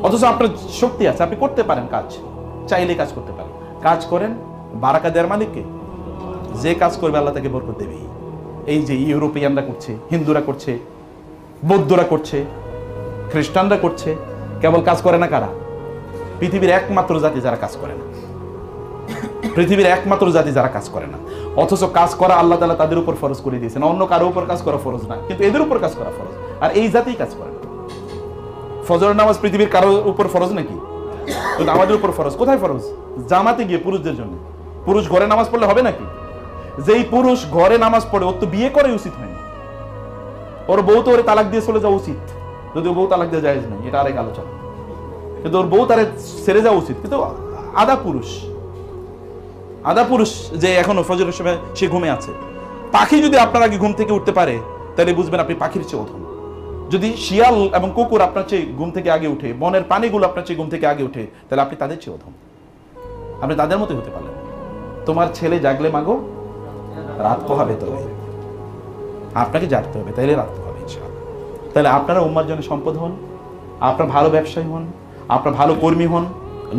অথচ আপনার শক্তি আছে, আপনি করতে পারেন কাজ, চাইলে কাজ করতে পারেন। কাজ করেন, বারাকা দেওয়ার মালিককে। যে কাজ করবে আল্লাহ তাকে বরকত দেবেই। এই যে ইউরোপিয়ানরা করছে, হিন্দুরা করছে, বৌদ্ধরা করছে, খ্রিস্টানরা করছে, কেবল কাজ করে না কারা? পৃথিবীর একমাত্র জাতি যারা কাজ করে না, পৃথিবীর একমাত্র জাতি যারা কাজ করে না। অথচ কাজ করা আল্লাহ তাআলা তাদের উপর ফরজ করে দিয়েছেন, অন্য কারো উপর কাজ করা ফরজ না, কিন্তু এদের উপর কাজ করা ফরজ। আর এই জাতিই কাজ করে না। ফজরের নামাজ পৃথিবীর কারো উপর ফরজ নাকি? কিন্তু আমাদের উপর ফরজ। কোথায় ফরজ? জামাতে গিয়ে পুরুষদের জন্য। পুরুষ ঘরে নামাজ পড়লে হবে নাকি? যেই পুরুষ ঘরে নামাজ পড়ে, ওর তো বিয়ে করে উচিত হয়নি, ওর বউ তো ওরে তালাক দিয়ে চলে যাওয়া উচিত, যদি ও বউ তালাক দিয়ে জায়েজ নাই, এটা আরেক আলোচনা। কিন্তু ওর বউ তারে ছেড়ে যাওয়া উচিত। কিন্তু আধা পুরুষ যে এখনো ফজরের সময় সে ঘুমে আছে। পাখি যদি আপনার আগে ঘুম থেকে উঠতে পারে, তাহলে বুঝবেন আপনি পাখির চেয়ে অধম। যদি শিয়াল এবং কুকুর আপনার চেয়ে ঘুম থেকে আগে উঠে, বনের প্রাণীগুলো আপনার চেয়ে ঘুম থেকে আগে উঠে, তাহলে আপনি তাদের চেয়ে অধম। আপনি তাদের মতোই হতে পারলেন। তোমার ছেলে জাগলে মাগো রাত পোহাবে, তবে আপনাকে জাগতে হবে, তাইলে রাত পোহাবে ইনশাআল্লাহ। তাহলে আপনারা উম্মার জন্য সম্পদ হন, আপনার ভালো ব্যবসায়ী হন, আপনার ভালো কর্মী হন।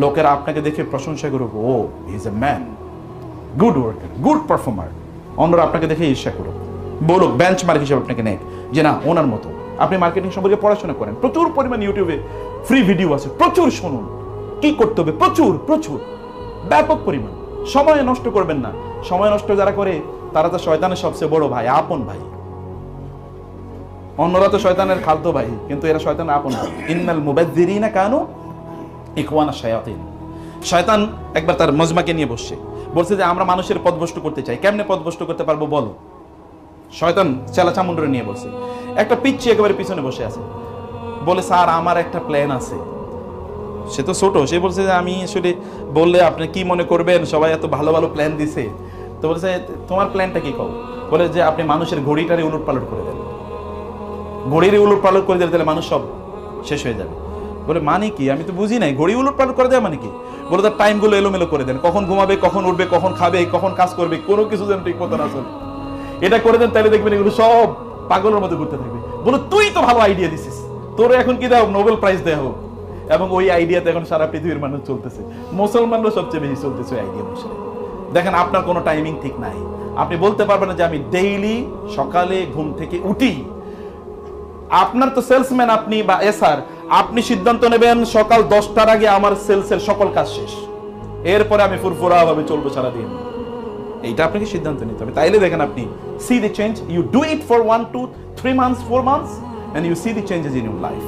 লোকেরা আপনাকে দেখে প্রশংসা করুক, oh he is a man, good worker, good performer. অন্যরা আপনাকে দেখে ঈর্ষা করুক, বলুক, বেঞ্চমার্ক হিসেবে আপনাকে নেক, যে না ওনার মতো। আপনি মার্কেটিং সম্পর্কে পড়াশোনা করেন, প্রচুর পরিমাণ ইউটিউবে ফ্রি ভিডিও আছে, প্রচুর শুনুন কি করতে হবে, প্রচুর প্রচুর ব্যাপক পরিমাণ। সময় নষ্ট করবেন না। সময় নষ্ট যারা করে তারা তো শয়তানের সবচেয়ে বড় ভাই, আপন ভাই। অন্যরা তো শয়তানের খাদ্য ভাই, কিন্তু এরা শয়তানের আপন ভাই। ইন্নাল মুবাযযিরিনা কানু ইখওয়ানা শায়াতিন। শয়তান একবার তার মজমাকে নিয়ে বলছে যে আমরা মানুষের পথভ্রষ্ট করতে চাই, কেমনে পথভ্রষ্ট করতে পারবো বলো। শয়তান চেলা চামুন্ডরে নিয়ে বলছে, একটা পিচ্চি একেবারে পিছনে বসে আছে, বলে স্যার আমার একটা প্ল্যান আছে। সে তো ছোট, সে বলছে যে আমি আসলে বললে আপনি কি মনে করবেন, সবাই এত ভালো ভালো প্ল্যান দিছে। তো বলছে তোমার প্ল্যানটা কি কও? বলে যে আপনি মানুষের ঘড়িটারে উলট পালট করে দেন, ঘড়ির উলট পালট করে দিলে তাহলে মানুষ সব শেষ হয়ে যাবে। বলে মানে কি? আমি তো বুঝি নাই, ঘড়ি উলট পালট করে দেয় মানে কি? বলে তার টাইমগুলো এলোমেলো করে দেন, কখন ঘুমাবে, কখন উঠবে, কখন খাবে, কখন কাজ করবে, কোনো কিছু যেন ঠিক মতো না চলে, এটা করে দেন। তাহলে দেখবেন এগুলো সব পাগলের মতো ঘুরতে থাকবে। বলে তুই তো ভালো আইডিয়া দিছিস, তোর এখন কি দেওয়া হোক, নোবেল প্রাইজ দেওয়া হোক। এবং ওই আইডিয়াতে এখন সারা পৃথিবীর মানুষ চলতেছে, মুসলমানরা সবচেয়ে বেশি চলতেছে ওই আইডিয়া অনুসারে। দেখেন আপনার কোনো টাইমিং ঠিক নাই, আপনি বলতে পারবেন না যে আমি ডেইলি সকালে ঘুম থেকে উঠি। আপনার তো সেলসম্যান আপনি বা এসআর, আপনি সিদ্ধান্ত নেবেন সকাল 10টার আগে আমার সেলসের সকল কাজ শেষ, এরপরে আমি ফুরফুরা ভাবে চলবো সারাদিন। এইটা আপনাকে সিদ্ধান্ত নিতে হবে। তাইলে দেখেন আপনি see the change, you do it for 1 to 3 months 4 months and you see the changes in your life.